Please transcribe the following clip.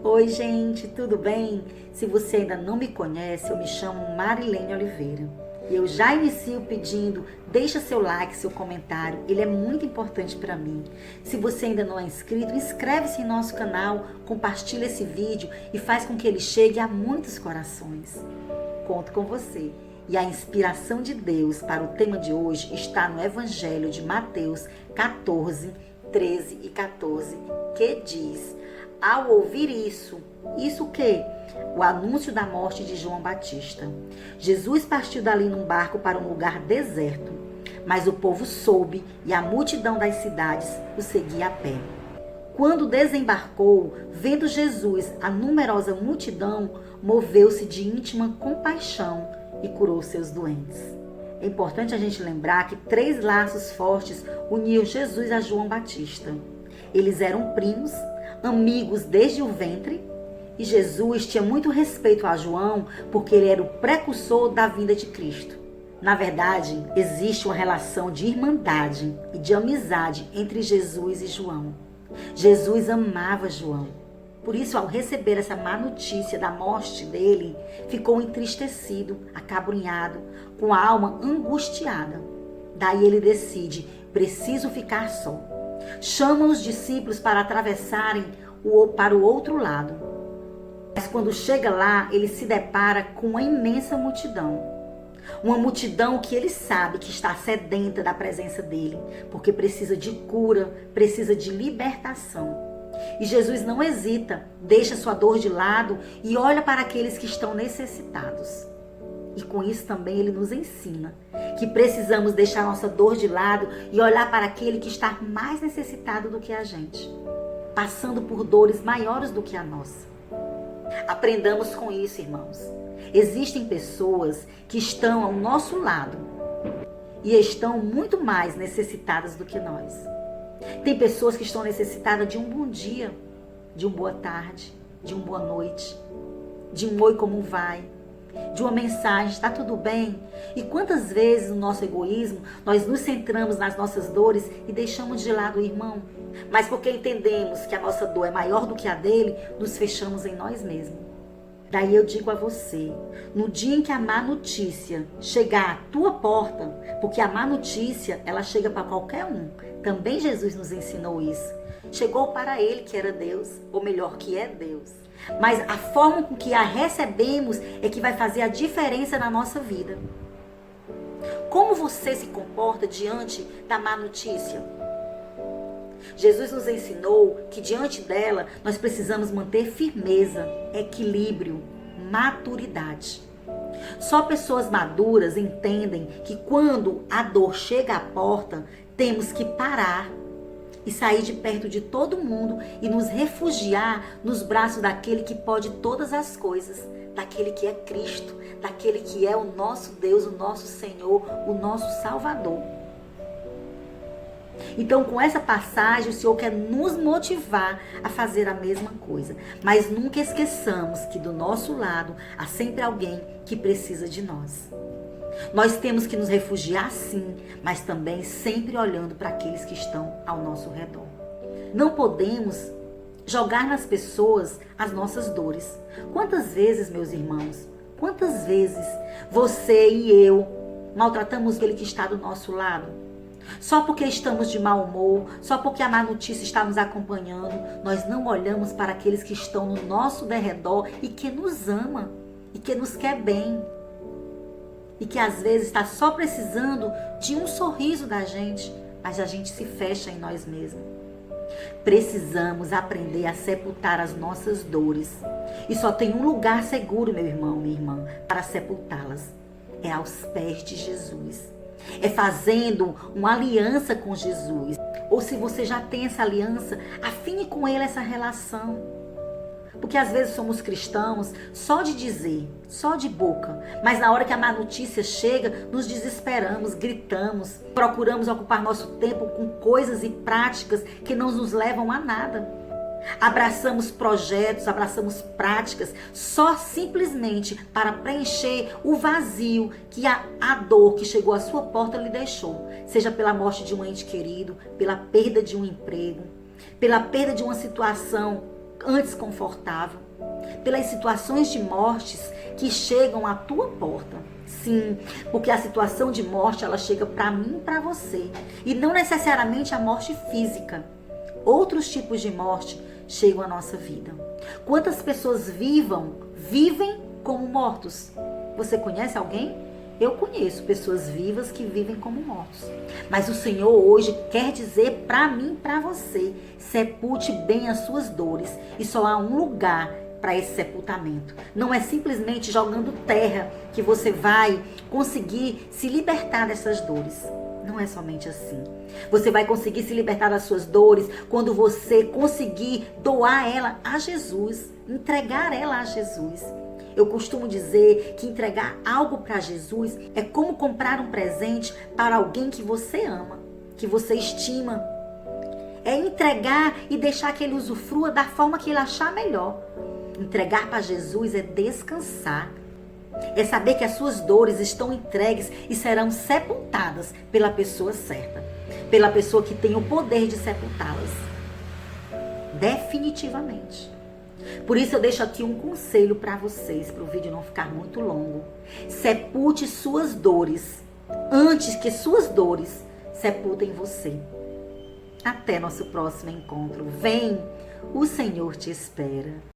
Oi, gente, tudo bem? Se você ainda não me conhece, eu me chamo Marilene Oliveira. E eu já inicio pedindo, deixa seu like, seu comentário, ele é muito importante para mim. Se você ainda não é inscrito, inscreve-se em nosso canal, compartilha esse vídeo e faz com que ele chegue a muitos corações. Conto com você. E a inspiração de Deus para o tema de hoje está no Evangelho de Mateus 14, 13 e 14, que diz: ao ouvir isso o quê? O anúncio da morte de João Batista. Jesus partiu dali num barco para um lugar deserto, mas o povo soube e a multidão das cidades o seguia a pé. Quando desembarcou, vendo Jesus a numerosa multidão, moveu-se de íntima compaixão e curou seus doentes. É importante a gente lembrar que 3 laços fortes uniam Jesus a João Batista. Eles eram primos, amigos desde o ventre, e Jesus tinha muito respeito a João porque ele era o precursor da vinda de Cristo. Na verdade, existe uma relação de irmandade e de amizade entre Jesus e João. Jesus amava João. Por isso, ao receber essa má notícia da morte dele, ficou entristecido, acabrunhado, com a alma angustiada. Daí ele decide: preciso ficar só. Chama os discípulos para atravessarem para o outro lado. Mas quando chega lá, ele se depara com uma imensa multidão. Uma multidão que ele sabe que está sedenta da presença dele, porque precisa de cura, precisa de libertação. E Jesus não hesita, deixa sua dor de lado e olha para aqueles que estão necessitados. E com isso também ele nos ensina que precisamos deixar nossa dor de lado e olhar para aquele que está mais necessitado do que a gente, passando por dores maiores do que a nossa. Aprendamos com isso, irmãos. Existem pessoas que estão ao nosso lado e estão muito mais necessitadas do que nós. Tem pessoas que estão necessitadas de um bom dia, de uma boa tarde, de uma boa noite, de um oi, como vai, de uma mensagem, está tudo bem? E quantas vezes no nosso egoísmo nós nos centramos nas nossas dores e deixamos de lado o irmão? Mas porque entendemos que a nossa dor é maior do que a dele, nos fechamos em nós mesmos. Daí eu digo a você, no dia em que a má notícia chegar à tua porta, porque a má notícia, ela chega para qualquer um. Também Jesus nos ensinou isso. Chegou para ele que era Deus, ou melhor, que é Deus. Mas a forma com que a recebemos é que vai fazer a diferença na nossa vida. Como você se comporta diante da má notícia? Jesus nos ensinou que diante dela nós precisamos manter firmeza, equilíbrio, maturidade. Só pessoas maduras entendem que quando a dor chega à porta, temos que parar e sair de perto de todo mundo e nos refugiar nos braços daquele que pode todas as coisas, daquele que é Cristo, daquele que é o nosso Deus, o nosso Senhor, o nosso Salvador. Então, com essa passagem, o Senhor quer nos motivar a fazer a mesma coisa. Mas nunca esqueçamos que do nosso lado há sempre alguém que precisa de nós. Nós temos que nos refugiar sim, mas também sempre olhando para aqueles que estão ao nosso redor. Não podemos jogar nas pessoas as nossas dores. Quantas vezes, meus irmãos, quantas vezes você e eu maltratamos aquele que está do nosso lado? Só porque estamos de mau humor, só porque a má notícia está nos acompanhando, nós não olhamos para aqueles que estão no nosso derredor e que nos ama, e que nos quer bem. E que às vezes está só precisando de um sorriso da gente, mas a gente se fecha em nós mesmos. Precisamos aprender a sepultar as nossas dores. E só tem um lugar seguro, meu irmão, minha irmã, para sepultá-las. É aos pés de Jesus. É fazendo uma aliança com Jesus. Ou se você já tem essa aliança, afine com ele essa relação. Porque às vezes somos cristãos só de dizer, só de boca. Mas na hora que a má notícia chega, nos desesperamos, gritamos. Procuramos ocupar nosso tempo com coisas e práticas que não nos levam a nada. Abraçamos projetos, abraçamos práticas só simplesmente para preencher o vazio que a dor que chegou à sua porta lhe deixou. Seja pela morte de um ente querido, pela perda de um emprego, pela perda de uma situação antes confortável, pelas situações de mortes que chegam à tua porta. Sim, porque a situação de morte, ela chega para mim e para você, e não necessariamente a morte física. Outros tipos de morte chegam à nossa vida. Quantas pessoas vivem como mortos? Você conhece alguém? Eu conheço pessoas vivas que vivem como mortos. Mas o Senhor hoje quer dizer para mim e para você: sepulte bem as suas dores. E só há um lugar para esse sepultamento. Não é simplesmente jogando terra que você vai conseguir se libertar dessas dores. Não é somente assim. Você vai conseguir se libertar das suas dores quando você conseguir doar ela a Jesus, entregar ela a Jesus. Eu costumo dizer que entregar algo para Jesus é como comprar um presente para alguém que você ama, que você estima. É entregar e deixar que ele usufrua da forma que ele achar melhor. Entregar para Jesus é descansar. É saber que as suas dores estão entregues e serão sepultadas pela pessoa certa. Pela pessoa que tem o poder de sepultá-las. Definitivamente. Por isso eu deixo aqui um conselho para vocês, para o vídeo não ficar muito longo. Sepulte suas dores antes que suas dores sepultem você. Até nosso próximo encontro. Vem, o Senhor te espera.